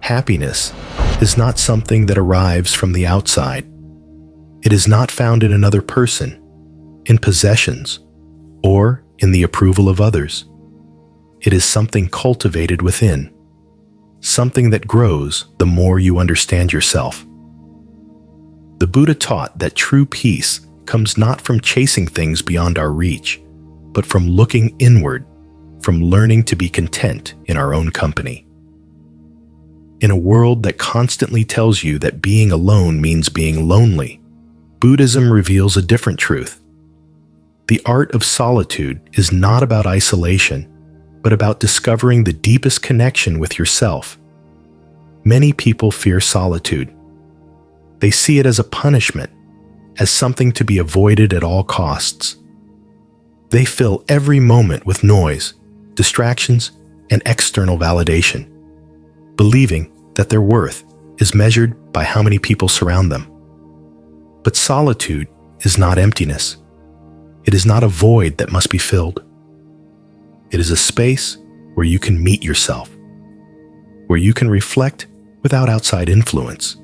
Happiness is not something that arrives from the outside. It is not found in another person, in possessions, or in the approval of others. It is something cultivated within, something that grows the more you understand yourself. The Buddha taught that true peace comes not from chasing things beyond our reach, but from looking inward, from learning to be content in our own company. In a world that constantly tells you that being alone means being lonely, Buddhism reveals a different truth. The art of solitude is not about isolation, but about discovering the deepest connection with yourself. Many people fear solitude. They see it as a punishment, as something to be avoided at all costs. They fill every moment with noise, distractions, and external validation, believing that their worth is measured by how many people surround them. But solitude is not emptiness. It is not a void that must be filled. It is a space where you can meet yourself, where you can reflect without outside influence,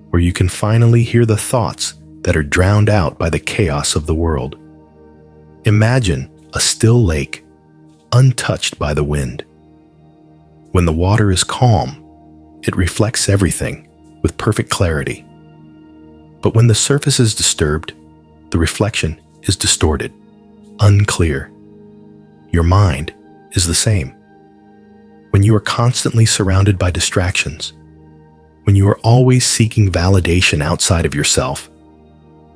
where you can finally hear the thoughts that are drowned out by the chaos of the world. Imagine a still lake, untouched by the wind. When the water is calm, it reflects everything with perfect clarity. But when the surface is disturbed, the reflection is distorted, unclear. Your mind is the same. When you are constantly surrounded by distractions, when you are always seeking validation outside of yourself,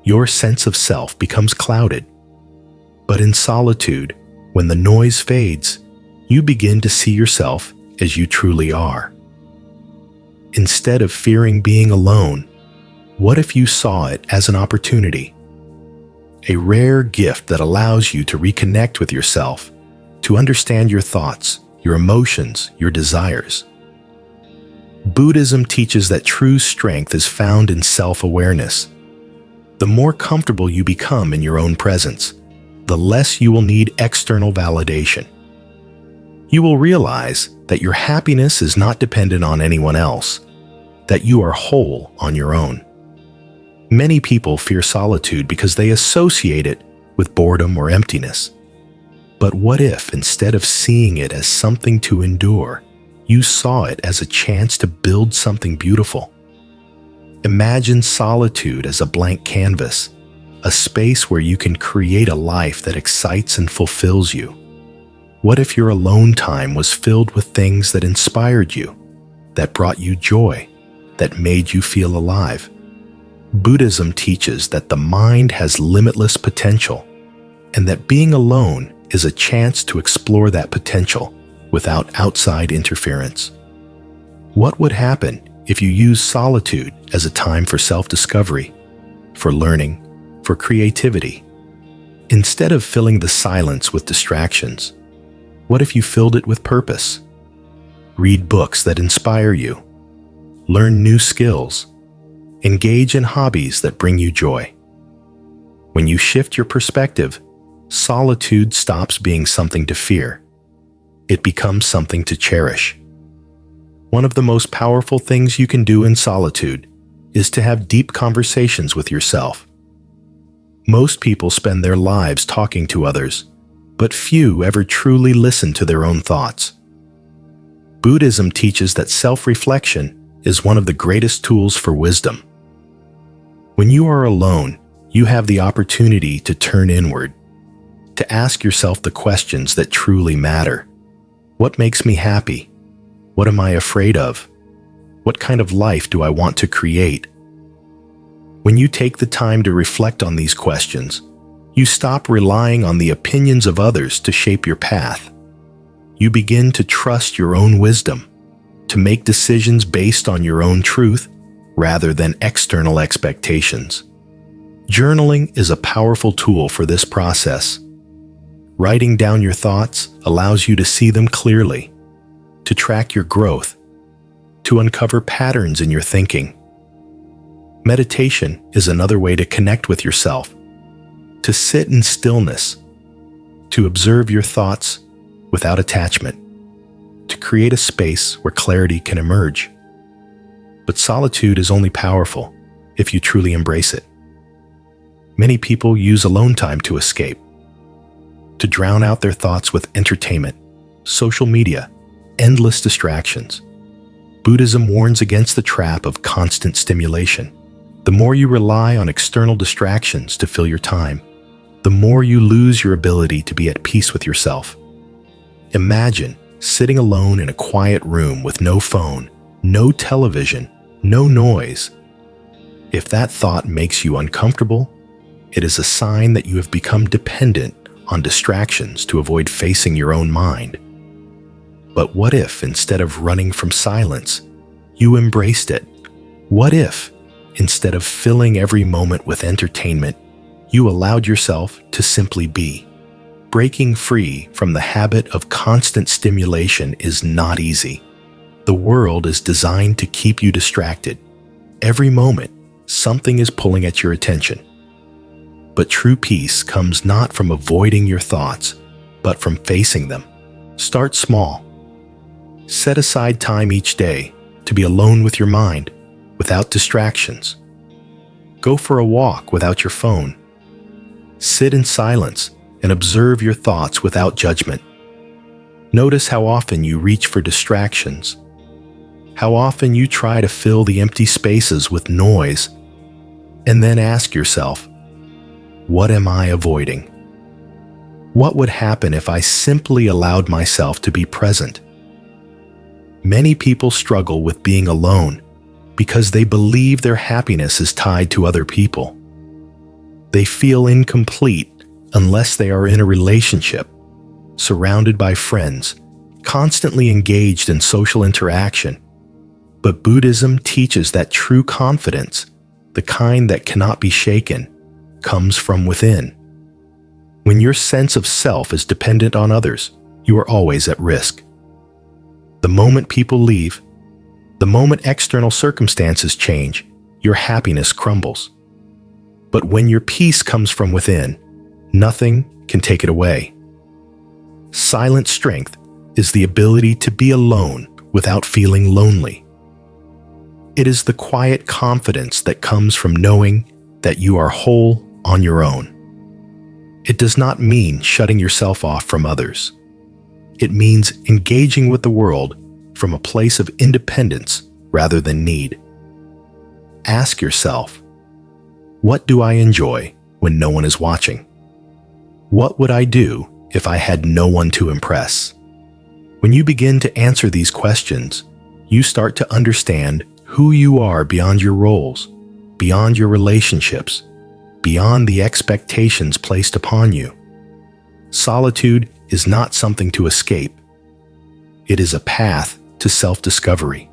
your sense of self becomes clouded. But in solitude, when the noise fades, you begin to see yourself as you truly are. Instead of fearing being alone, what if you saw it as an opportunity? A rare gift that allows you to reconnect with yourself, to understand your thoughts, your emotions, your desires. Buddhism teaches that true strength is found in self-awareness. The more comfortable you become in your own presence, the less you will need external validation. You will realize that your happiness is not dependent on anyone else, that you are whole on your own. Many people fear solitude because they associate it with boredom or emptiness. But what if, instead of seeing it as something to endure, you saw it as a chance to build something beautiful? Imagine solitude as a blank canvas, a space where you can create a life that excites and fulfills you. What if your alone time was filled with things that inspired you, that brought you joy, that made you feel alive? Buddhism teaches that the mind has limitless potential, and that being alone is a chance to explore that potential without outside interference. What would happen if you use solitude as a time for self-discovery, for learning, for creativity? Instead of filling the silence with distractions, what if you filled it with purpose? Read books that inspire you, learn new skills, engage in hobbies that bring you joy. When you shift your perspective, solitude stops being something to fear. It becomes something to cherish. One of the most powerful things you can do in solitude is to have deep conversations with yourself. Most people spend their lives talking to others, but few ever truly listen to their own thoughts. Buddhism teaches that self-reflection is one of the greatest tools for wisdom. When you are alone, you have the opportunity to turn inward, to ask yourself the questions that truly matter. What makes me happy? What am I afraid of? What kind of life do I want to create? When you take the time to reflect on these questions, you stop relying on the opinions of others to shape your path. You begin to trust your own wisdom, to make decisions based on your own truth rather than external expectations. Journaling is a powerful tool for this process. Writing down your thoughts allows you to see them clearly, to track your growth, to uncover patterns in your thinking. Meditation is another way to connect with yourself, to sit in stillness, to observe your thoughts without attachment, to create a space where clarity can emerge. but solitude is only powerful if you truly embrace it. Many people use alone time to escape, to drown out their thoughts with entertainment, social media, endless distractions. Buddhism warns against the trap of constant stimulation. The more you rely on external distractions to fill your time, the more you lose your ability to be at peace with yourself. Imagine sitting alone in a quiet room with no phone, no television, no noise. If that thought makes you uncomfortable, it is a sign that you have become dependent on distractions to avoid facing your own mind. But what if, instead of running from silence, you embraced it? What if, instead of filling every moment with entertainment, you allowed yourself to simply be? Breaking free from the habit of constant stimulation is not easy. The world is designed to keep you distracted. Every moment, something is pulling at your attention. But true peace comes not from avoiding your thoughts, but from facing them. Start small. Set aside time each day to be alone with your mind, without distractions. Go for a walk without your phone. Sit in silence and observe your thoughts without judgment. Notice how often you reach for distractions, how often you try to fill the empty spaces with noise, and then ask yourself, what am I avoiding? What would happen if I simply allowed myself to be present? Many people struggle with being alone because they believe their happiness is tied to other people. They feel incomplete unless they are in a relationship, surrounded by friends, constantly engaged in social interaction. But Buddhism teaches that true confidence, the kind that cannot be shaken, comes from within. When your sense of self is dependent on others, you are always at risk. The moment people leave, the moment external circumstances change, your happiness crumbles. But when your peace comes from within, nothing can take it away. Silent strength is the ability to be alone without feeling lonely. It is the quiet confidence that comes from knowing that you are whole on your own. It does not mean shutting yourself off from others. It means engaging with the world from a place of independence rather than need. Ask yourself, what do I enjoy when no one is watching? What would I do if I had no one to impress? When you begin to answer these questions, you start to understand who you are beyond your roles, beyond your relationships, beyond the expectations placed upon you. Solitude is not something to escape. It is a path to self-discovery.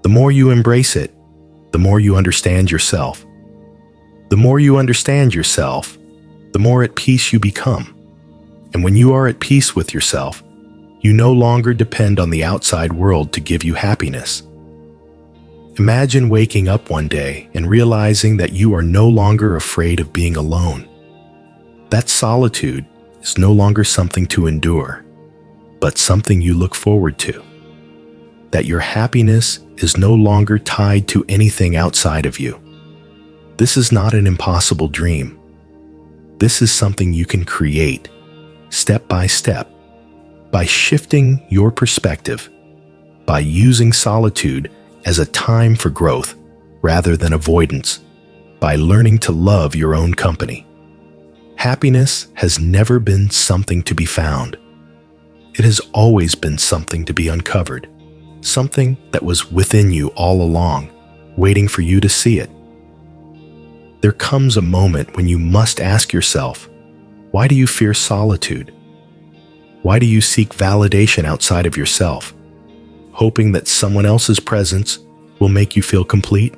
The more you embrace it, the more you understand yourself. The more you understand yourself, the more at peace you become. And when you are at peace with yourself, you no longer depend on the outside world to give you happiness. Imagine waking up one day and realizing that you are no longer afraid of being alone. That solitude is no longer something to endure, but something you look forward to. That your happiness is no longer tied to anything outside of you. This is not an impossible dream. This is something you can create, step by step, by shifting your perspective, by using solitude as a time for growth rather than avoidance, by learning to love your own company. Happiness has never been something to be found. It has always been something to be uncovered, something that was within you all along, waiting for you to see it. There comes a moment when you must ask yourself, why do you fear solitude? Why do you seek validation outside of yourself, hoping that someone else's presence will make you feel complete?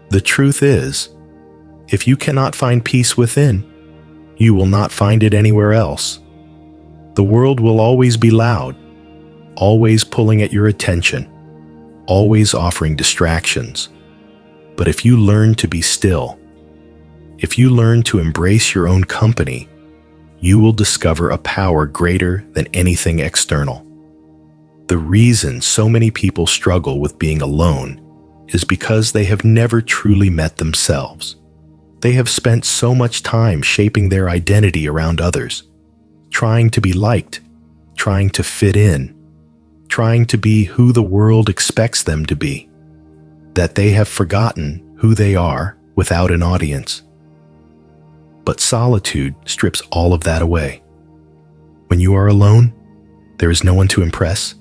The truth is, if you cannot find peace within, you will not find it anywhere else. The world will always be loud, always pulling at your attention, always offering distractions. But if you learn to be still, if you learn to embrace your own company, you will discover a power greater than anything external. The reason so many people struggle with being alone is because they have never truly met themselves. They have spent so much time shaping their identity around others, trying to be liked, trying to fit in, trying to be who the world expects them to be, that they have forgotten who they are without an audience. But solitude strips all of that away. When you are alone, there is no one to impress,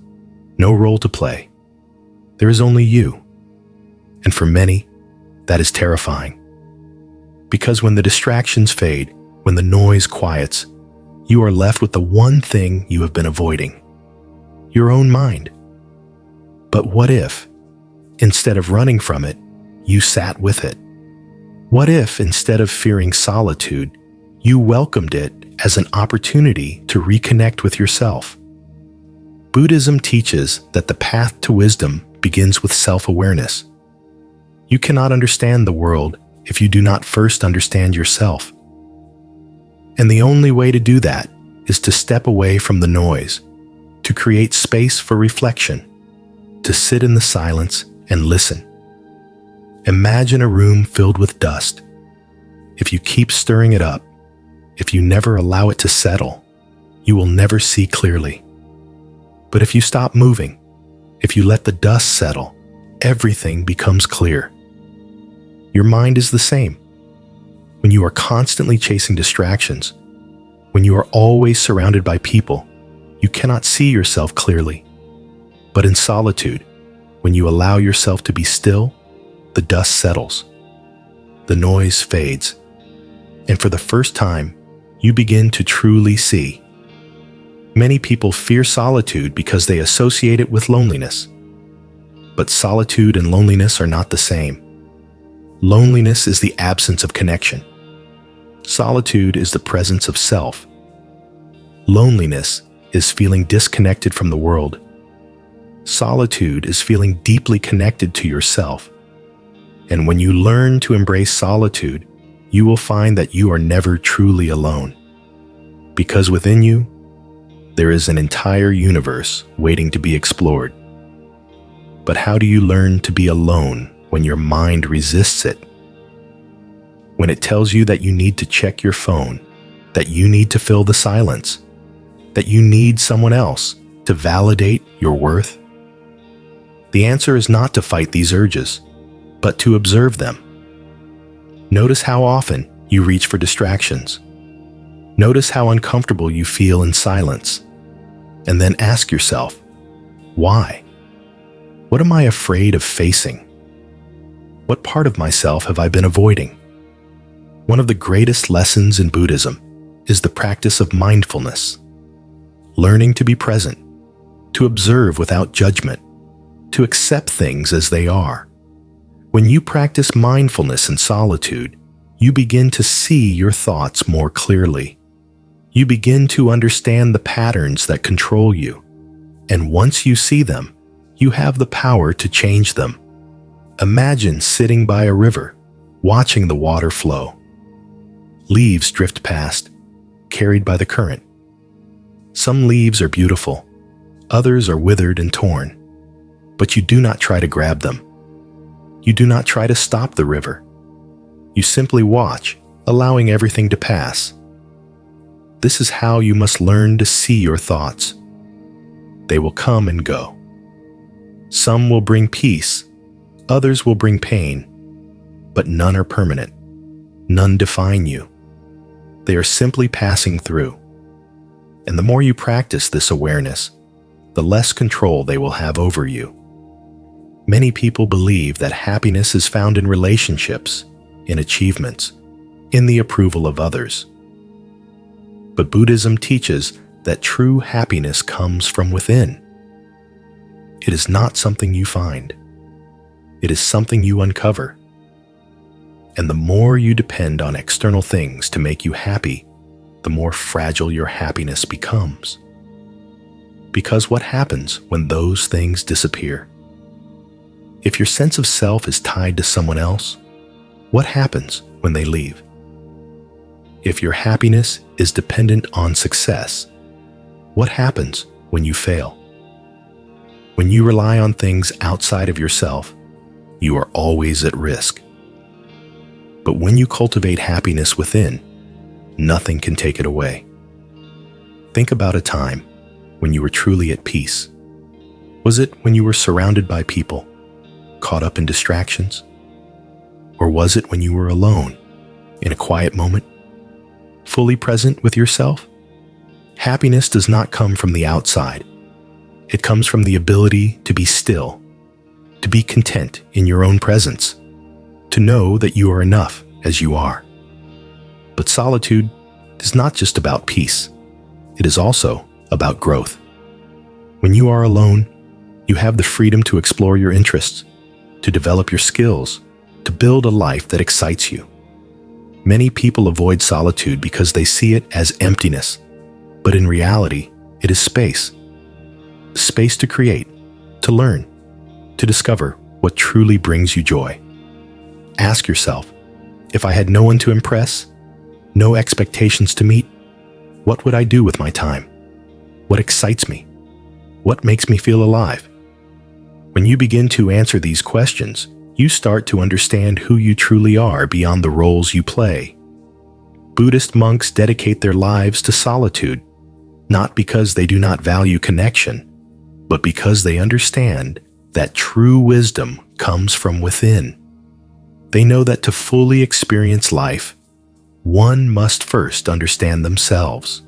no role to play. There is only you. And for many, that is terrifying. Because when the distractions fade, when the noise quiets, you are left with the one thing you have been avoiding: your own mind. But what if, instead of running from it, you sat with it? What if, instead of fearing solitude, you welcomed it as an opportunity to reconnect with yourself? Buddhism teaches that the path to wisdom begins with self-awareness. You cannot understand the world if you do not first understand yourself. And the only way to do that is to step away from the noise, to create space for reflection, to sit in the silence and listen. Imagine a room filled with dust. If you keep stirring it up, if you never allow it to settle, you will never see clearly. But if you stop moving, if you let the dust settle, everything becomes clear. Your mind is the same. When you are constantly chasing distractions, when you are always surrounded by people, you cannot see yourself clearly. But in solitude, when you allow yourself to be still, the dust settles, the noise fades, and for the first time, you begin to truly see. Many people fear solitude because they associate it with loneliness. But solitude and loneliness are not the same. Loneliness is the absence of connection. Solitude is the presence of self. Loneliness is feeling disconnected from the world. Solitude is feeling deeply connected to yourself. And when you learn to embrace solitude, you will find that you are never truly alone. Because within you, there is an entire universe waiting to be explored. But how do you learn to be alone when your mind resists it? When it tells you that you need to check your phone, that you need to fill the silence, that you need someone else to validate your worth? The answer is not to fight these urges, but to observe them. Notice how often you reach for distractions. Notice how uncomfortable you feel in silence. And then ask yourself, why? What am I afraid of facing? What part of myself have I been avoiding? One of the greatest lessons in Buddhism is the practice of mindfulness. Learning to be present, to observe without judgment, to accept things as they are. When you practice mindfulness in solitude, you begin to see your thoughts more clearly. You begin to understand the patterns that control you. And once you see them, you have the power to change them. Imagine sitting by a river, watching the water flow. Leaves drift past, carried by the current. Some leaves are beautiful, others are withered and torn. But you do not try to grab them. You do not try to stop the river. You simply watch, allowing everything to pass. This is how you must learn to see your thoughts. They will come and go. Some will bring peace, others will bring pain, but none are permanent. None define you. They are simply passing through. And the more you practice this awareness, the less control they will have over you. Many people believe that happiness is found in relationships, in achievements, in the approval of others. But Buddhism teaches that true happiness comes from within. It is not something you find. It is something you uncover. And the more you depend on external things to make you happy, the more fragile your happiness becomes. Because what happens when those things disappear? If your sense of self is tied to someone else, what happens when they leave? If your happiness is dependent on success, what happens when you fail? When you rely on things outside of yourself, you are always at risk. But when you cultivate happiness within, nothing can take it away. Think about a time when you were truly at peace. Was it when you were surrounded by people, caught up in distractions? Or was it when you were alone, in a quiet moment, fully present with yourself? Happiness does not come from the outside. It comes from the ability to be still, to be content in your own presence, to know that you are enough as you are. But solitude is not just about peace. It is also about growth. When you are alone, you have the freedom to explore your interests, to develop your skills, to build a life that excites you. Many people avoid solitude because they see it as emptiness, but in reality, it is space. Space to create, to learn, to discover what truly brings you joy. Ask yourself, if I had no one to impress, no expectations to meet, what would I do with my time? What excites me? What makes me feel alive? When you begin to answer these questions, you start to understand who you truly are beyond the roles you play. Buddhist monks dedicate their lives to solitude, not because they do not value connection, but because they understand that true wisdom comes from within. They know that to fully experience life, one must first understand themselves.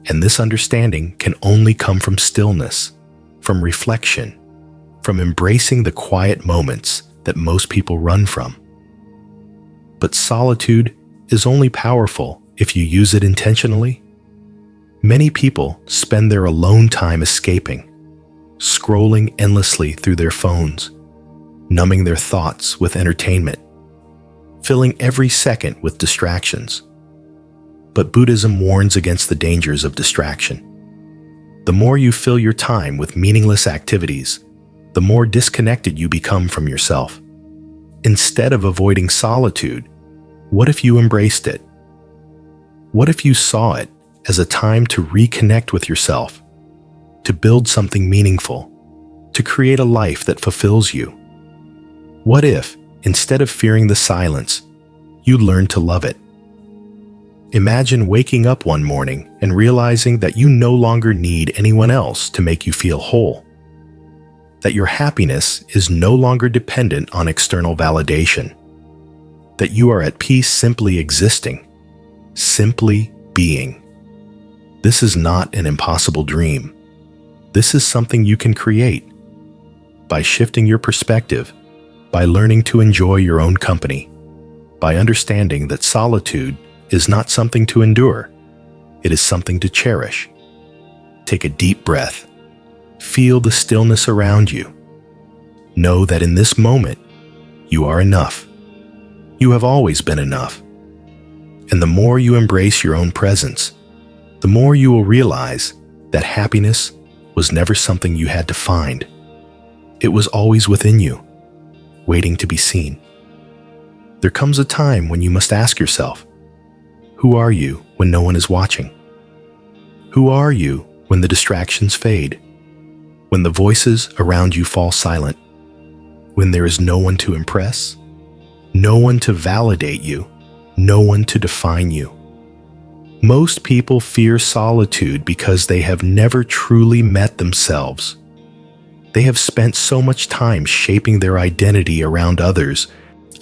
And this understanding can only come from stillness, from reflection, from embracing the quiet moments that most people run from. But solitude is only powerful if you use it intentionally. Many people spend their alone time escaping, scrolling endlessly through their phones, numbing their thoughts with entertainment, filling every second with distractions. But Buddhism warns against the dangers of distraction. The more you fill your time with meaningless activities, the more disconnected you become from yourself. Instead of avoiding solitude, what if you embraced it? What if you saw it as a time to reconnect with yourself, to build something meaningful, to create a life that fulfills you? What if, instead of fearing the silence, you learned to love it? Imagine waking up one morning and realizing that you no longer need anyone else to make you feel whole. That your happiness is no longer dependent on external validation. That you are at peace simply existing, simply being. This is not an impossible dream. This is something you can create. By shifting your perspective, by learning to enjoy your own company, by understanding that solitude is not something to endure, it is something to cherish. Take a deep breath. Feel the stillness around you. Know that in this moment, you are enough. You have always been enough. And the more you embrace your own presence, the more you will realize that happiness was never something you had to find. It was always within you, waiting to be seen. There comes a time when you must ask yourself, who are you when no one is watching? Who are you when the distractions fade? When the voices around you fall silent? When there is no one to impress? No one to validate you? No one to define you? Most people fear solitude because they have never truly met themselves. They have spent so much time shaping their identity around others,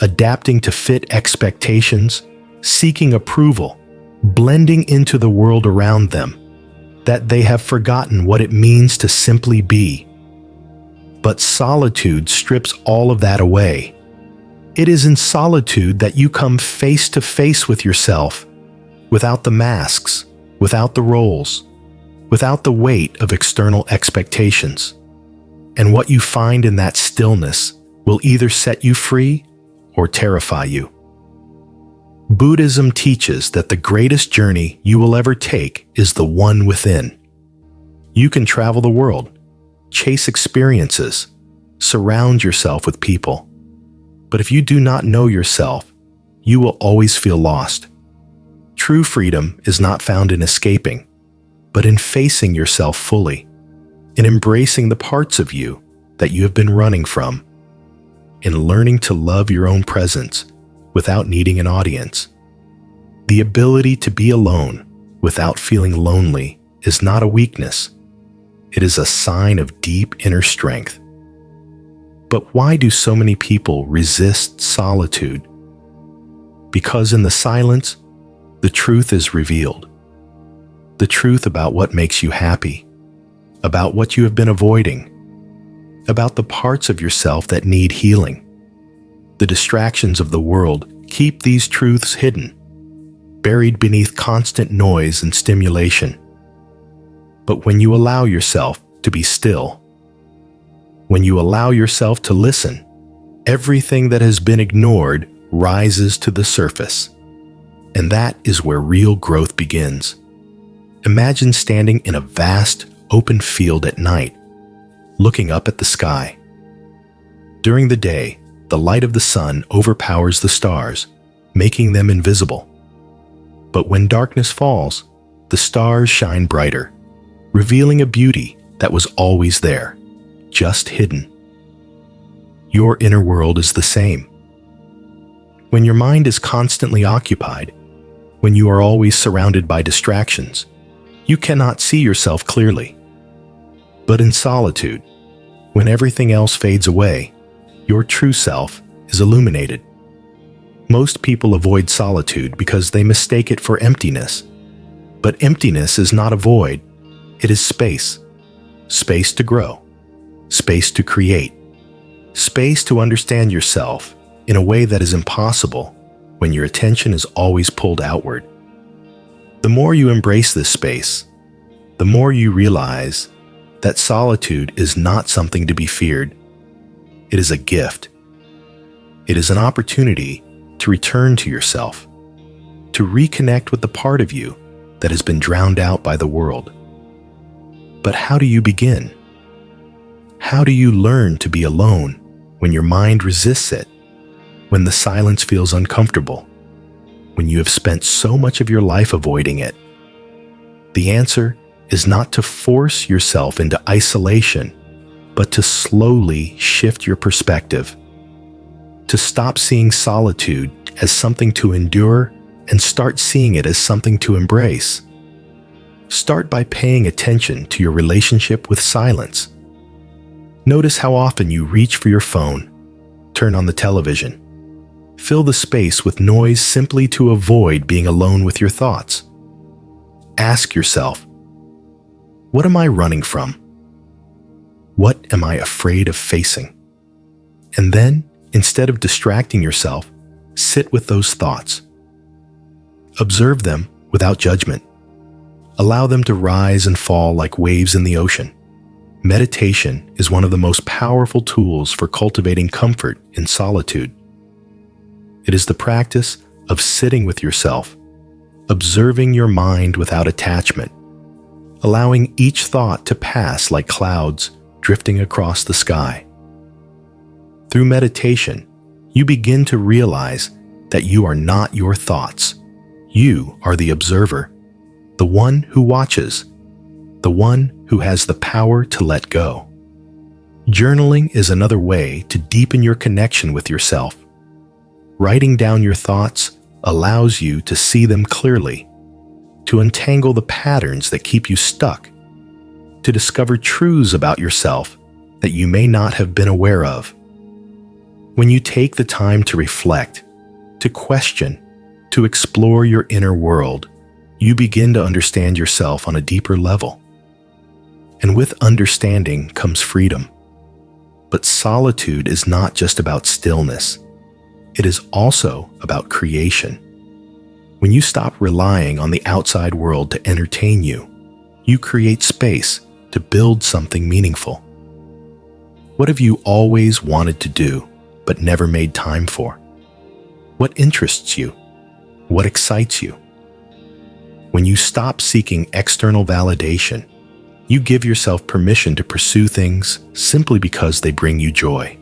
adapting to fit expectations, seeking approval, blending into the world around them, that they have forgotten what it means to simply be. But solitude strips all of that away. It is in solitude that you come face to face with yourself, without the masks, without the roles, without the weight of external expectations. And what you find in that stillness will either set you free or terrify you. Buddhism teaches that the greatest journey you will ever take is the one within. You can travel the world, chase experiences, surround yourself with people. But if you do not know yourself, you will always feel lost. True freedom is not found in escaping, but in facing yourself fully, in embracing the parts of you that you have been running from. in learning to love your own presence without needing an audience. The ability to be alone without feeling lonely is not a weakness. It is a sign of deep inner strength. But why do so many people resist solitude? Because in the silence, the truth is revealed. The truth about what makes you happy, about what you have been avoiding, about the parts of yourself that need healing. The distractions of the world keep these truths hidden, buried beneath constant noise and stimulation. But when you allow yourself to be still, when you allow yourself to listen, everything that has been ignored rises to the surface. And that is where real growth begins. Imagine standing in a vast, open field at night, looking up at the sky. During the day, the light of the sun overpowers the stars, making them invisible. But when darkness falls, the stars shine brighter, revealing a beauty that was always there, just hidden. Your inner world is the same. When your mind is constantly occupied, when you are always surrounded by distractions, you cannot see yourself clearly. But in solitude, when everything else fades away, your true self is illuminated. Most people avoid solitude because they mistake it for emptiness. But emptiness is not a void. It is space. Space to grow. Space to create. Space to understand yourself in a way that is impossible when your attention is always pulled outward. The more you embrace this space, the more you realize that solitude is not something to be feared. It is a gift. It is an opportunity to return to yourself, to reconnect with the part of you that has been drowned out by the world. But how do you begin? How do you learn to be alone when your mind resists it, when the silence feels uncomfortable, when you have spent so much of your life avoiding it? The answer is not to force yourself into isolation, but to slowly shift your perspective, to stop seeing solitude as something to endure and start seeing it as something to embrace. Start by paying attention to your relationship with silence. Notice how often you reach for your phone, turn on the television, fill the space with noise simply to avoid being alone with your thoughts. Ask yourself, what am I running from? What am I afraid of facing? And then, instead of distracting yourself, sit with those thoughts. Observe them without judgment. Allow them to rise and fall like waves in the ocean. Meditation is one of the most powerful tools for cultivating comfort in solitude. It is the practice of sitting with yourself, observing your mind without attachment, allowing each thought to pass like clouds drifting across the sky. Through meditation, you begin to realize that you are not your thoughts. You are the observer, the one who watches, the one who has the power to let go. Journaling is another way to deepen your connection with yourself. Writing down your thoughts allows you to see them clearly, to untangle the patterns that keep you stuck, to discover truths about yourself that you may not have been aware of. When you take the time to reflect, to question, to explore your inner world, you begin to understand yourself on a deeper level. And with understanding comes freedom. But solitude is not just about stillness. It is also about creation. When you stop relying on the outside world to entertain you, you create space to build something meaningful. What have you always wanted to do, but never made time for? What interests you? What excites you? When you stop seeking external validation, you give yourself permission to pursue things simply because they bring you joy.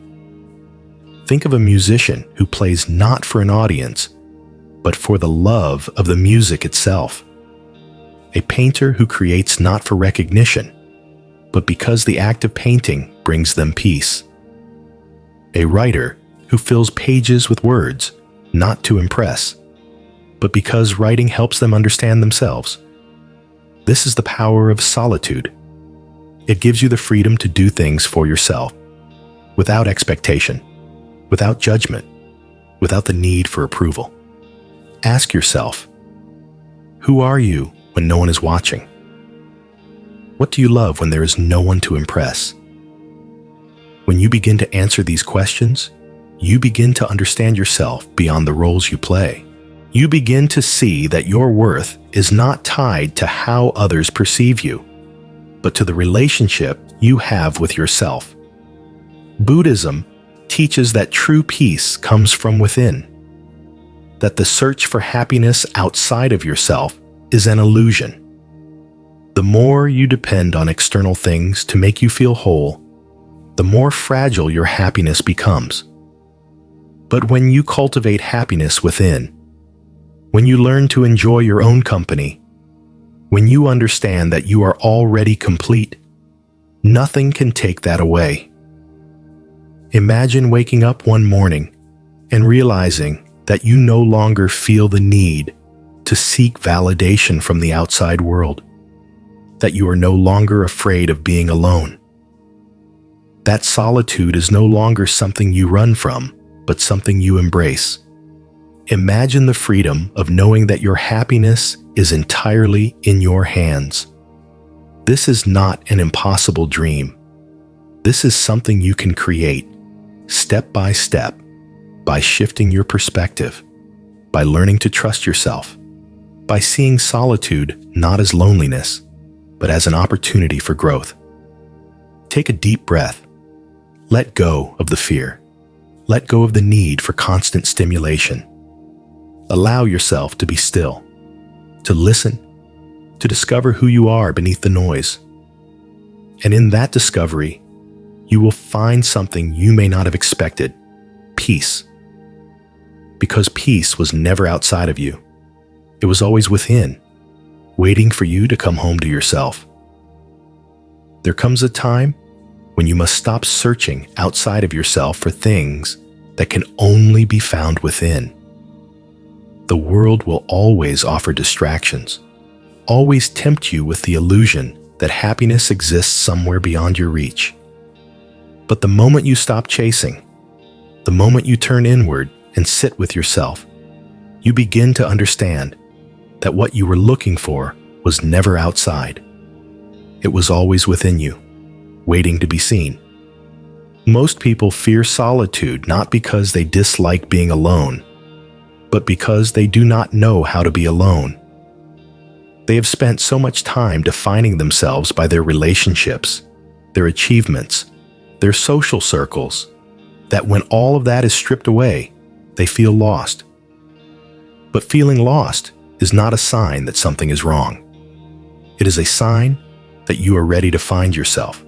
Think of a musician who plays not for an audience, but for the love of the music itself. A painter who creates not for recognition, but because the act of painting brings them peace. A writer who fills pages with words, not to impress, but because writing helps them understand themselves. This is the power of solitude. It gives you the freedom to do things for yourself, without expectation, without judgment, without the need for approval. Ask yourself, who are you when no one is watching? What do you love when there is no one to impress? When you begin to answer these questions, you begin to understand yourself beyond the roles you play. You begin to see that your worth is not tied to how others perceive you, but to the relationship you have with yourself. Buddhism teaches that true peace comes from within, that the search for happiness outside of yourself is an illusion. The more you depend on external things to make you feel whole, the more fragile your happiness becomes. But when you cultivate happiness within, when you learn to enjoy your own company, when you understand that you are already complete, nothing can take that away. Imagine waking up one morning and realizing that you no longer feel the need to seek validation from the outside world, that you are no longer afraid of being alone. That solitude is no longer something you run from, but something you embrace. Imagine the freedom of knowing that your happiness is entirely in your hands. This is not an impossible dream. This is something you can create, step by step, by shifting your perspective, by learning to trust yourself, by seeing solitude not as loneliness, but as an opportunity for growth. Take a deep breath. Let go of the fear. Let go of the need for constant stimulation. Allow yourself to be still, to listen, to discover who you are beneath the noise. And in that discovery, you will find something you may not have expected: peace. Because peace was never outside of you. It was always within, waiting for you to come home to yourself. There comes a time when you must stop searching outside of yourself for things that can only be found within. The world will always offer distractions, always tempt you with the illusion that happiness exists somewhere beyond your reach. But the moment you stop chasing, the moment you turn inward and sit with yourself, you begin to understand that what you were looking for was never outside. It was always within you, waiting to be seen. Most people fear solitude not because they dislike being alone, but because they do not know how to be alone. They have spent so much time defining themselves by their relationships, their achievements, their social circles, that when all of that is stripped away, they feel lost. But feeling lost is not a sign that something is wrong. It is a sign that you are ready to find yourself.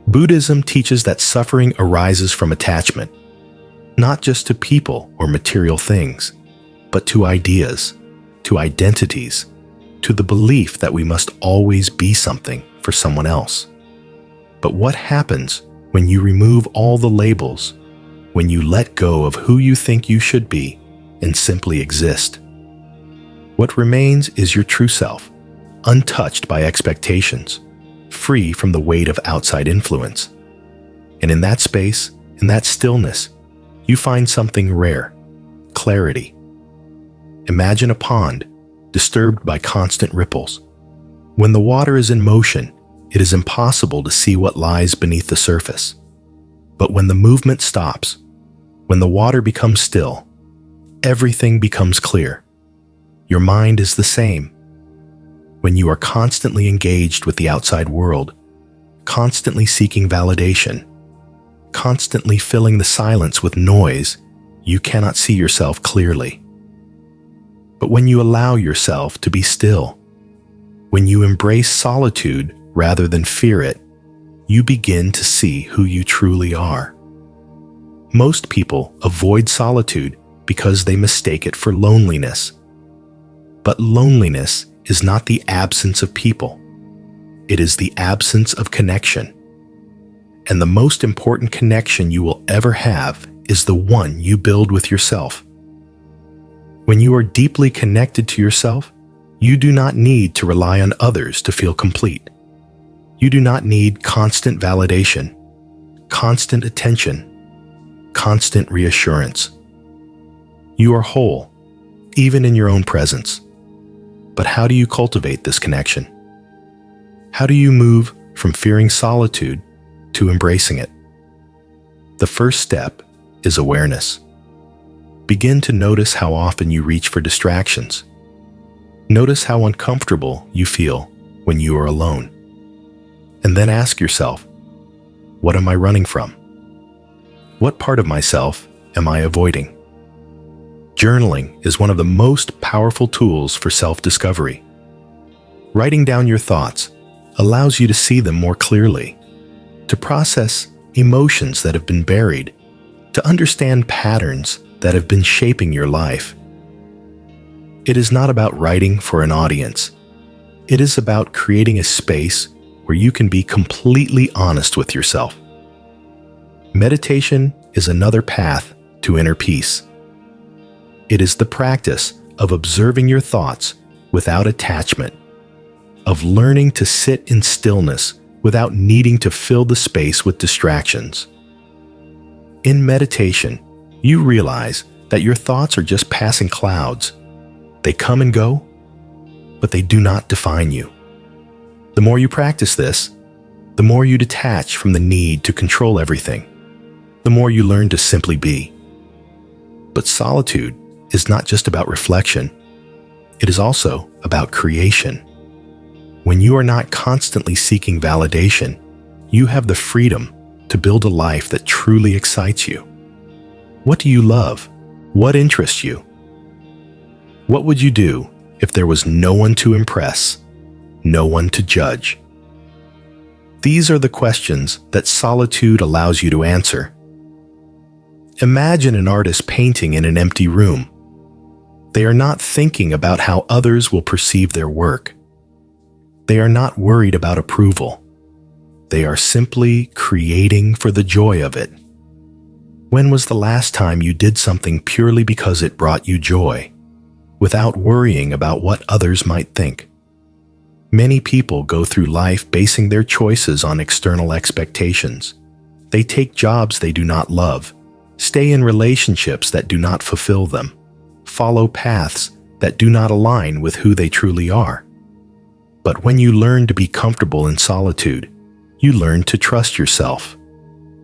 Buddhism teaches that suffering arises from attachment, not just to people or material things, but to ideas, to identities, to the belief that we must always be something for someone else. But what happens when you remove all the labels, when you let go of who you think you should be and simply exist? What remains is your true self, untouched by expectations, free from the weight of outside influence. And in that space, in that stillness, you find something rare: clarity. Imagine a pond disturbed by constant ripples. When the water is in motion, it is impossible to see what lies beneath the surface. But when the movement stops, when the water becomes still, everything becomes clear. Your mind is the same. When you are constantly engaged with the outside world, constantly seeking validation, constantly filling the silence with noise, you cannot see yourself clearly. But when you allow yourself to be still, when you embrace solitude rather than fear it, you begin to see who you truly are. Most people avoid solitude because they mistake it for loneliness. But loneliness is not the absence of people. It is the absence of connection. And the most important connection you will ever have is the one you build with yourself. When you are deeply connected to yourself, you do not need to rely on others to feel complete. You do not need constant validation, constant attention, constant reassurance. You are whole, even in your own presence. But how do you cultivate this connection? How do you move from fearing solitude to embracing it? The first step is awareness. Begin to notice how often you reach for distractions. Notice how uncomfortable you feel when you are alone. And then ask yourself, what am I running from? What part of myself am I avoiding? Journaling is one of the most powerful tools for self-discovery. Writing down your thoughts allows you to see them more clearly, to process emotions that have been buried, to understand patterns that have been shaping your life. It is not about writing for an audience. It is about creating a space where you can be completely honest with yourself. Meditation is another path to inner peace. It is the practice of observing your thoughts without attachment, of learning to sit in stillness without needing to fill the space with distractions. In meditation, you realize that your thoughts are just passing clouds. They come and go, but they do not define you. The more you practice this, the more you detach from the need to control everything, the more you learn to simply be. But solitude is not just about reflection. It is also about creation. When you are not constantly seeking validation, you have the freedom to build a life that truly excites you. What do you love? What interests you? What would you do if there was no one to impress, no one to judge? These are the questions that solitude allows you to answer. Imagine an artist painting in an empty room. They are not thinking about how others will perceive their work. They are not worried about approval. They are simply creating for the joy of it. When was the last time you did something purely because it brought you joy, without worrying about what others might think? Many people go through life basing their choices on external expectations. They take jobs they do not love, stay in relationships that do not fulfill them, follow paths that do not align with who they truly are. But when you learn to be comfortable in solitude, you learn to trust yourself.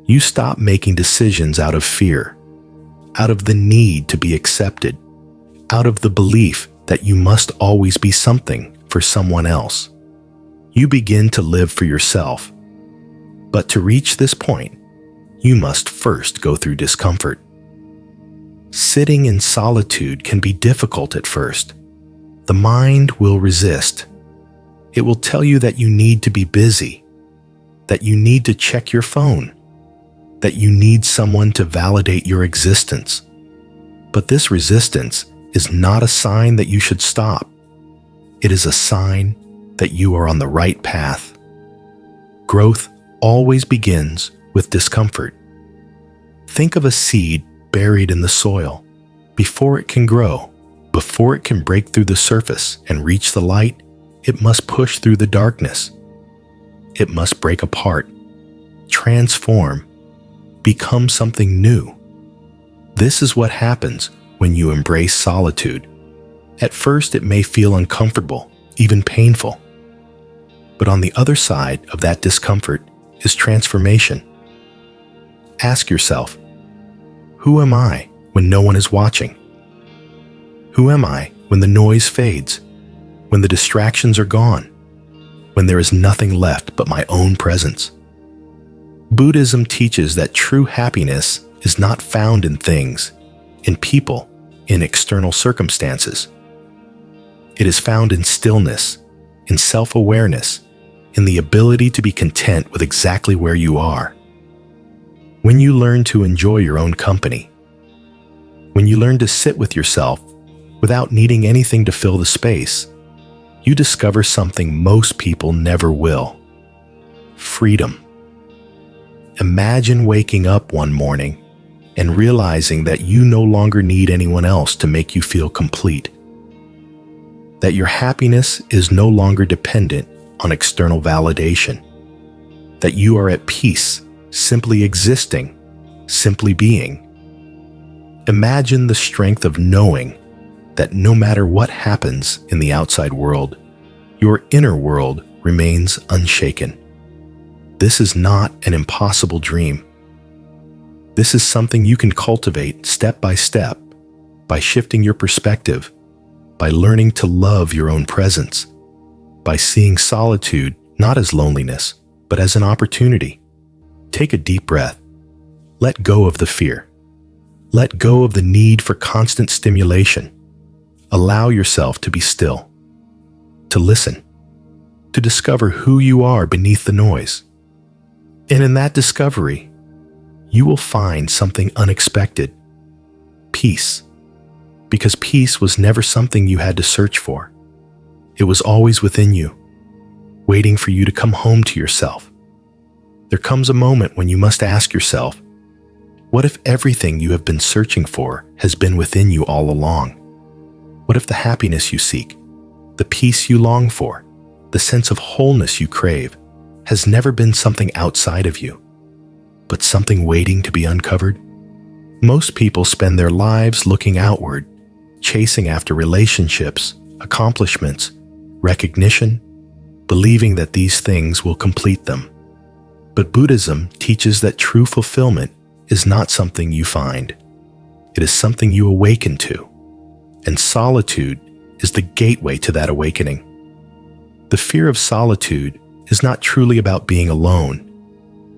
You stop making decisions out of fear, out of the need to be accepted, out of the belief that you must always be something for someone else. You begin to live for yourself. But to reach this point, you must first go through discomfort. Sitting in solitude can be difficult at first. The mind will resist. It will tell you that you need to be busy, that you need to check your phone, that you need someone to validate your existence. But this resistance is not a sign that you should stop. It is a sign that you are on the right path. Growth always begins with discomfort. Think of a seed buried in the soil. Before it can grow, before it can break through the surface and reach the light, it must push through the darkness. It must break apart, transform, become something new. This is what happens when you embrace solitude. At first, it may feel uncomfortable, even painful. But on the other side of that discomfort is transformation. Ask yourself, who am I when no one is watching? Who am I when the noise fades, when the distractions are gone, when there is nothing left but my own presence? Buddhism teaches that true happiness is not found in things, in people, in external circumstances. It is found in stillness, in self-awareness, in the ability to be content with exactly where you are. When you learn to enjoy your own company, when you learn to sit with yourself without needing anything to fill the space, you discover something most people never will: freedom. Imagine waking up one morning and realizing that you no longer need anyone else to make you feel complete. That your happiness is no longer dependent on external validation. That you are at peace, simply existing, simply being. Imagine the strength of knowing that no matter what happens in the outside world, your inner world remains unshaken. This is not an impossible dream. This is something you can cultivate step by step, by shifting your perspective, by learning to love your own presence, by seeing solitude not as loneliness, but as an opportunity. Take a deep breath. Let go of the fear. Let go of the need for constant stimulation. Allow yourself to be still, to listen, to discover who you are beneath the noise. And in that discovery, you will find something unexpected. Peace. Because peace was never something you had to search for. It was always within you, waiting for you to come home to yourself. There comes a moment when you must ask yourself, what if everything you have been searching for has been within you all along? What if the happiness you seek, the peace you long for, the sense of wholeness you crave, has never been something outside of you, but something waiting to be uncovered? Most people spend their lives looking outward, chasing after relationships, accomplishments, recognition, believing that these things will complete them. But Buddhism teaches that true fulfillment is not something you find. It is something you awaken to, and solitude is the gateway to that awakening. The fear of solitude is not truly about being alone.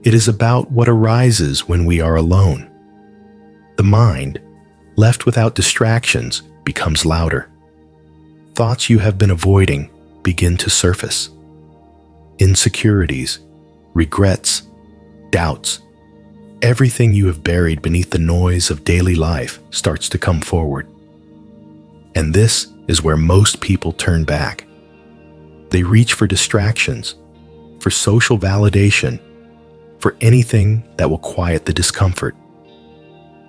It is about what arises when we are alone. The mind, left without distractions, becomes louder. Thoughts you have been avoiding begin to surface. Insecurities, regrets, doubts, everything you have buried beneath the noise of daily life starts to come forward. And this is where most people turn back. They reach for distractions, for social validation, for anything that will quiet the discomfort.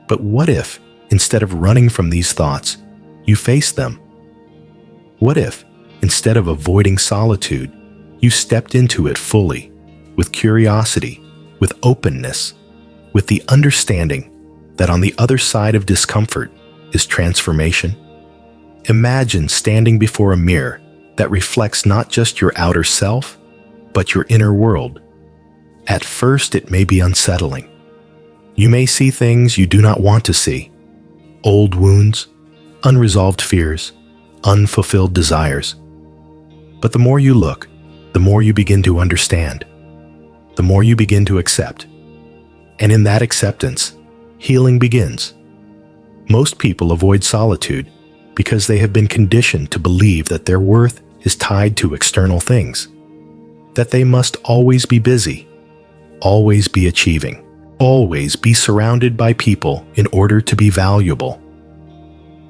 But what if, instead of running from these thoughts, you face them? What if, instead of avoiding solitude, you stepped into it fully, with curiosity, with openness, with the understanding that on the other side of discomfort is transformation? Imagine standing before a mirror that reflects not just your outer self, but your inner world. At first, it may be unsettling. You may see things you do not want to see, old wounds, unresolved fears, unfulfilled desires. But the more you look, the more you begin to understand, the more you begin to accept. And in that acceptance, healing begins. Most people avoid solitude because they have been conditioned to believe that their worth is tied to external things, that they must always be busy, always be achieving, always be surrounded by people in order to be valuable.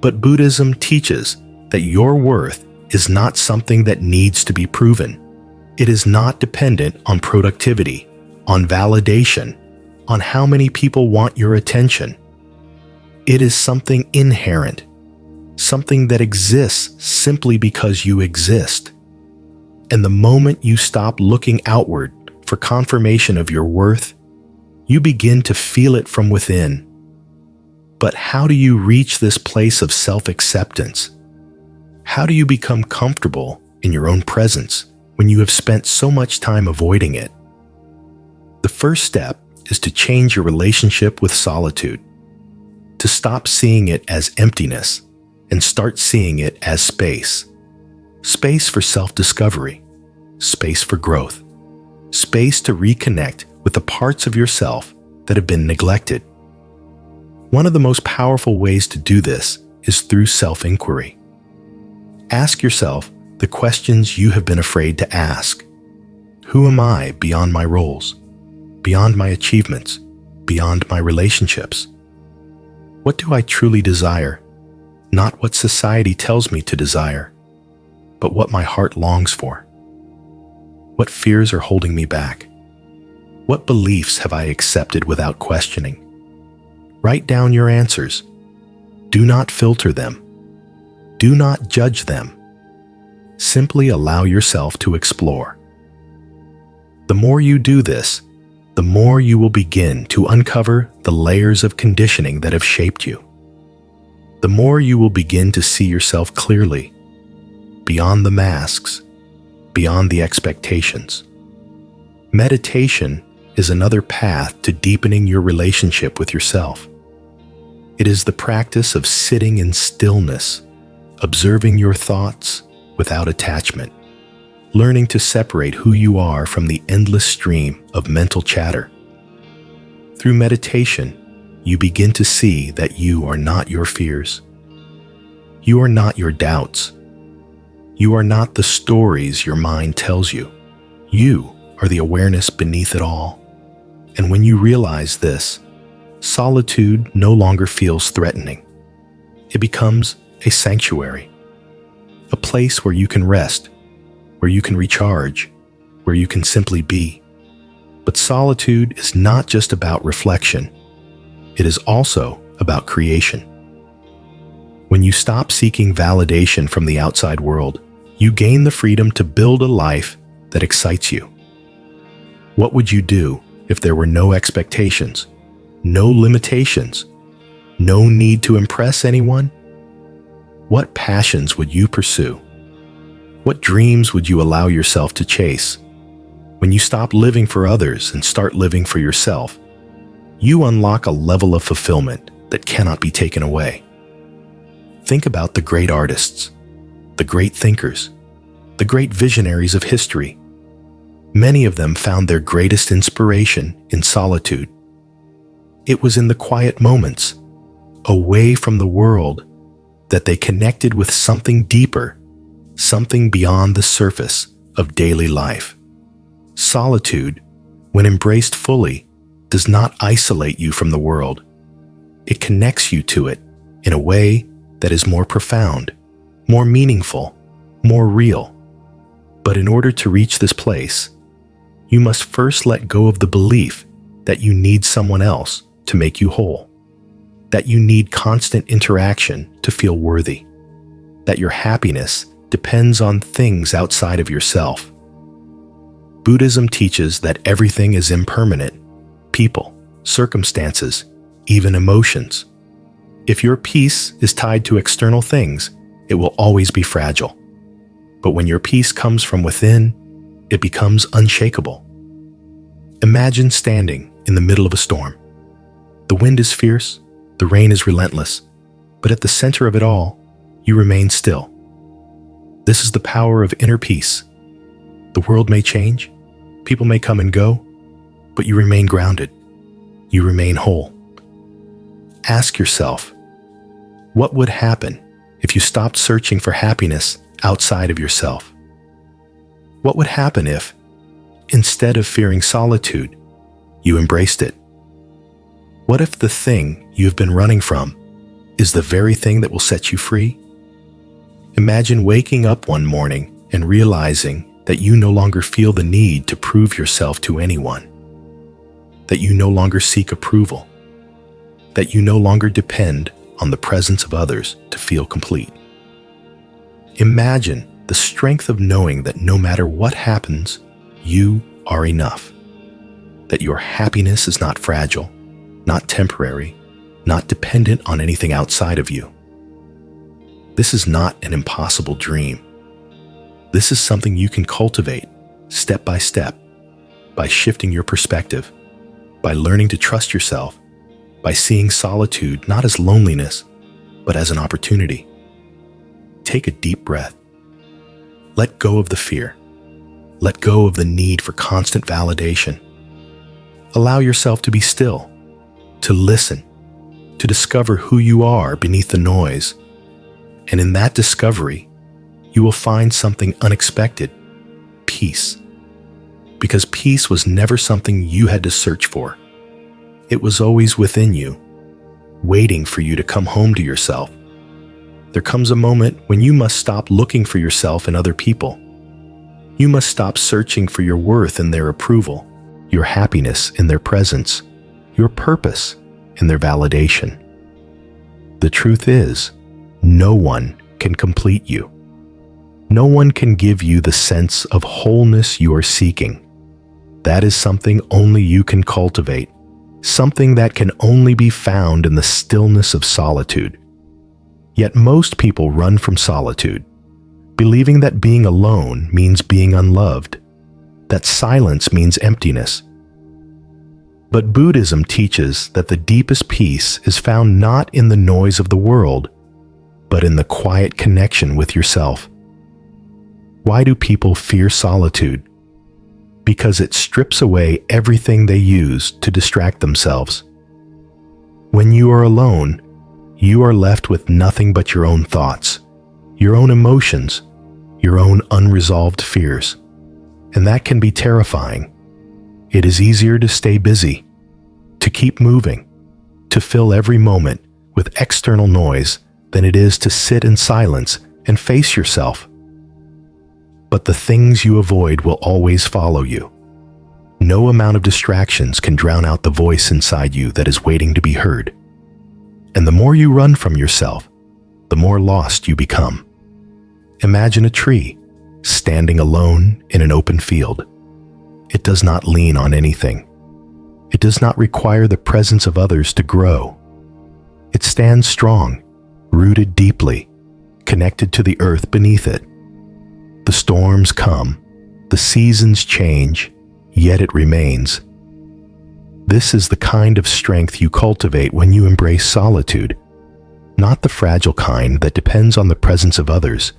But Buddhism teaches that your worth is not something that needs to be proven. It is not dependent on productivity, on validation, on how many people want your attention. It is something inherent, something that exists simply because you exist. And the moment you stop looking outward for confirmation of your worth, you begin to feel it from within. But how do you reach this place of self-acceptance? How do you become comfortable in your own presence when you have spent so much time avoiding it? The first step is to change your relationship with solitude, to stop seeing it as emptiness and start seeing it as space. Space for self-discovery, space for growth, space to reconnect with the parts of yourself that have been neglected. One of the most powerful ways to do this is through self-inquiry. Ask yourself the questions you have been afraid to ask. Who am I beyond my roles, beyond my achievements, beyond my relationships? What do I truly desire? Not what society tells me to desire, but what my heart longs for. What fears are holding me back? What beliefs have I accepted without questioning? Write down your answers. Do not filter them. Do not judge them. Simply allow yourself to explore. The more you do this, the more you will begin to uncover the layers of conditioning that have shaped you. The more you will begin to see yourself clearly, beyond the masks, beyond the expectations. Meditation is another path to deepening your relationship with yourself. It is the practice of sitting in stillness, observing your thoughts without attachment, learning to separate who you are from the endless stream of mental chatter. Through meditation, you begin to see that you are not your fears. You are not your doubts. You are not the stories your mind tells you. You are the awareness beneath it all. And when you realize this, solitude no longer feels threatening. It becomes a sanctuary, a place where you can rest, where you can recharge, where you can simply be. But solitude is not just about reflection. It is also about creation. When you stop seeking validation from the outside world, you gain the freedom to build a life that excites you. What would you do if there were no expectations, no limitations, no need to impress anyone? What passions would you pursue? What dreams would you allow yourself to chase? When you stop living for others and start living for yourself, you unlock a level of fulfillment that cannot be taken away. Think about the great artists, the great thinkers, the great visionaries of history. Many of them found their greatest inspiration in solitude. It was in the quiet moments, away from the world, that they connected with something deeper, something beyond the surface of daily life. Solitude, when embraced fully, does not isolate you from the world. It connects you to it in a way that is more profound, more meaningful, more real. But in order to reach this place, you must first let go of the belief that you need someone else to make you whole, that you need constant interaction to feel worthy, that your happiness depends on things outside of yourself. Buddhism teaches that everything is impermanent: people, circumstances, even emotions. If your peace is tied to external things, it will always be fragile. But when your peace comes from within, it becomes unshakable. Imagine standing in the middle of a storm. The wind is fierce, the rain is relentless, but at the center of it all, you remain still. This is the power of inner peace. The world may change, people may come and go, but you remain grounded. You remain whole. Ask yourself, what would happen if you stopped searching for happiness outside of yourself? What would happen if, instead of fearing solitude, you embraced it? What if the thing you've been running from is the very thing that will set you free? Imagine waking up one morning and realizing that you no longer feel the need to prove yourself to anyone, that you no longer seek approval, that you no longer depend on the presence of others to feel complete. Imagine the strength of knowing that no matter what happens, you are enough, that your happiness is not fragile, not temporary, not dependent on anything outside of you. This is not an impossible dream. This is something you can cultivate step by step, by shifting your perspective, by learning to trust yourself, by seeing solitude not as loneliness, but as an opportunity. Take a deep breath. Let go of the fear. Let go of the need for constant validation. Allow yourself to be still, to listen, to discover who you are beneath the noise. And in that discovery, you will find something unexpected: peace. Because peace was never something you had to search for. It was always within you, waiting for you to come home to yourself. There comes a moment when you must stop looking for yourself in other people. You must stop searching for your worth in their approval, your happiness in their presence, your purpose in their validation. The truth is, no one can complete you. No one can give you the sense of wholeness you are seeking. That is something only you can cultivate, something that can only be found in the stillness of solitude. Yet most people run from solitude, believing that being alone means being unloved, that silence means emptiness. But Buddhism teaches that the deepest peace is found not in the noise of the world, but in the quiet connection with yourself. Why do people fear solitude? Because it strips away everything they use to distract themselves. When you are alone, you are left with nothing but your own thoughts, your own emotions, your own unresolved fears. And that can be terrifying. It is easier to stay busy, to keep moving, to fill every moment with external noise than it is to sit in silence and face yourself. But the things you avoid will always follow you. No amount of distractions can drown out the voice inside you that is waiting to be heard. And the more you run from yourself, the more lost you become. Imagine a tree standing alone in an open field. It does not lean on anything. It does not require the presence of others to grow. It stands strong, rooted deeply, connected to the earth beneath it. The storms come, the seasons change, yet it remains. This is the kind of strength you cultivate when you embrace solitude, not the fragile kind that depends on the presence of others,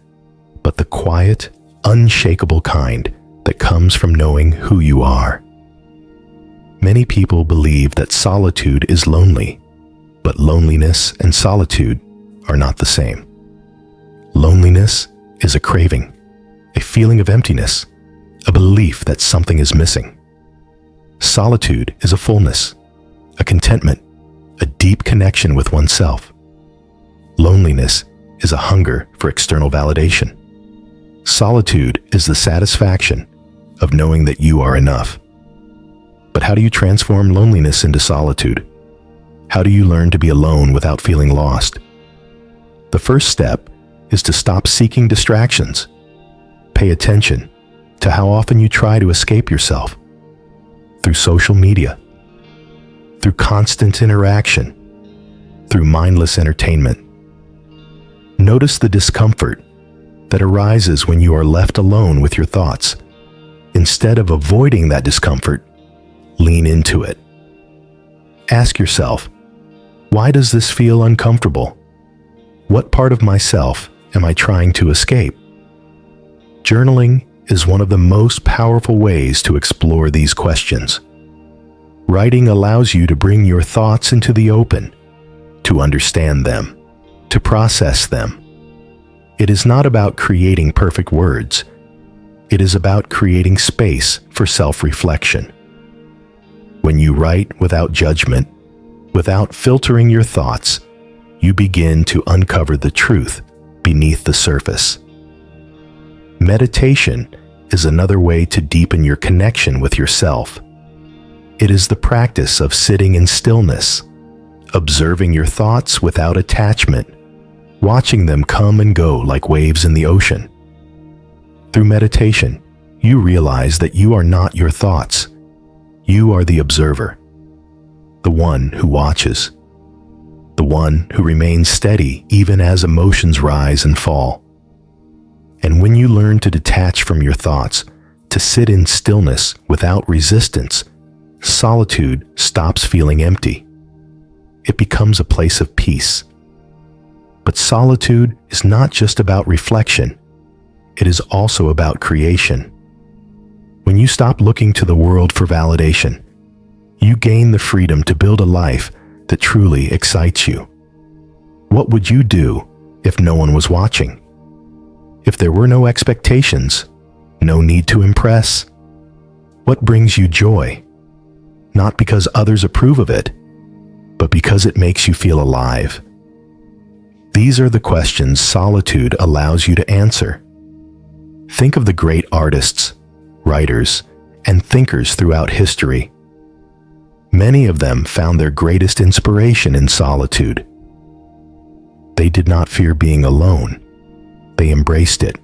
but the quiet, unshakable kind that comes from knowing who you are. Many people believe that solitude is lonely, but loneliness and solitude are not the same. Loneliness is a craving, a feeling of emptiness, a belief that something is missing. Solitude is a fullness, a contentment, a deep connection with oneself. Loneliness is a hunger for external validation. Solitude is the satisfaction of knowing that you are enough. But how do you transform loneliness into solitude? How do you learn to be alone without feeling lost? The first step is to stop seeking distractions. Pay attention to how often you try to escape yourself. Through social media, through constant interaction, through mindless entertainment. Notice the discomfort that arises when you are left alone with your thoughts. Instead of avoiding that discomfort, lean into it. Ask yourself, why does this feel uncomfortable? What part of myself am I trying to escape? Journaling is one of the most powerful ways to explore these questions. Writing allows you to bring your thoughts into the open, to understand them, to process them. It is not about creating perfect words. It is about creating space for self-reflection. When you write without judgment, without filtering your thoughts, you begin to uncover the truth beneath the surface. Meditation is another way to deepen your connection with yourself. It is the practice of sitting in stillness, observing your thoughts without attachment, watching them come and go like waves in the ocean. Through meditation, you realize that you are not your thoughts. You are the observer, the one who watches, the one who remains steady even as emotions rise and fall. And when you learn to detach from your thoughts, to sit in stillness without resistance, solitude stops feeling empty. It becomes a place of peace. But solitude is not just about reflection. It is also about creation. When you stop looking to the world for validation, you gain the freedom to build a life that truly excites you. What would you do if no one was watching? If there were no expectations, no need to impress? What brings you joy? Not because others approve of it, but because it makes you feel alive. These are the questions solitude allows you to answer. Think of the great artists, writers, and thinkers throughout history. Many of them found their greatest inspiration in solitude. They did not fear being alone. They embraced it.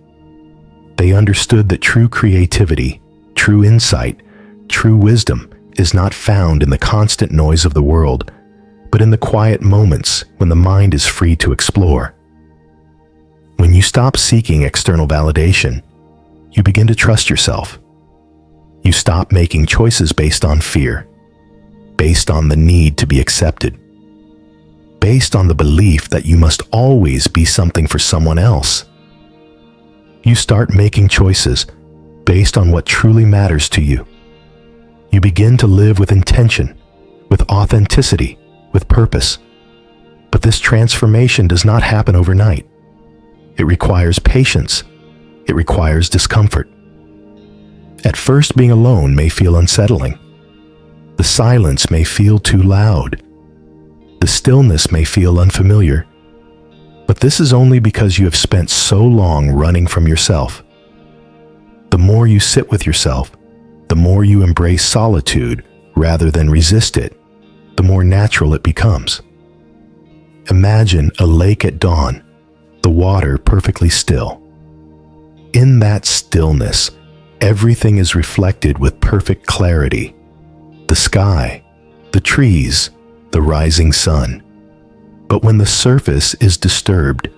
They understood that true creativity, true insight, true wisdom is not found in the constant noise of the world, but in the quiet moments when the mind is free to explore. When you stop seeking external validation, you begin to trust yourself. You stop making choices based on fear, based on the need to be accepted, based on the belief that you must always be something for someone else. You start making choices based on what truly matters to you. You begin to live with intention, with authenticity, with purpose. But this transformation does not happen overnight. It requires patience. It requires discomfort. At first, being alone may feel unsettling. The silence may feel too loud. The stillness may feel unfamiliar. But this is only because you have spent so long running from yourself. The more you sit with yourself, the more you embrace solitude rather than resist it, the more natural it becomes. Imagine a lake at dawn, the water perfectly still. In that stillness, everything is reflected with perfect clarity. The sky, the trees, the rising sun. But when the surface is disturbed,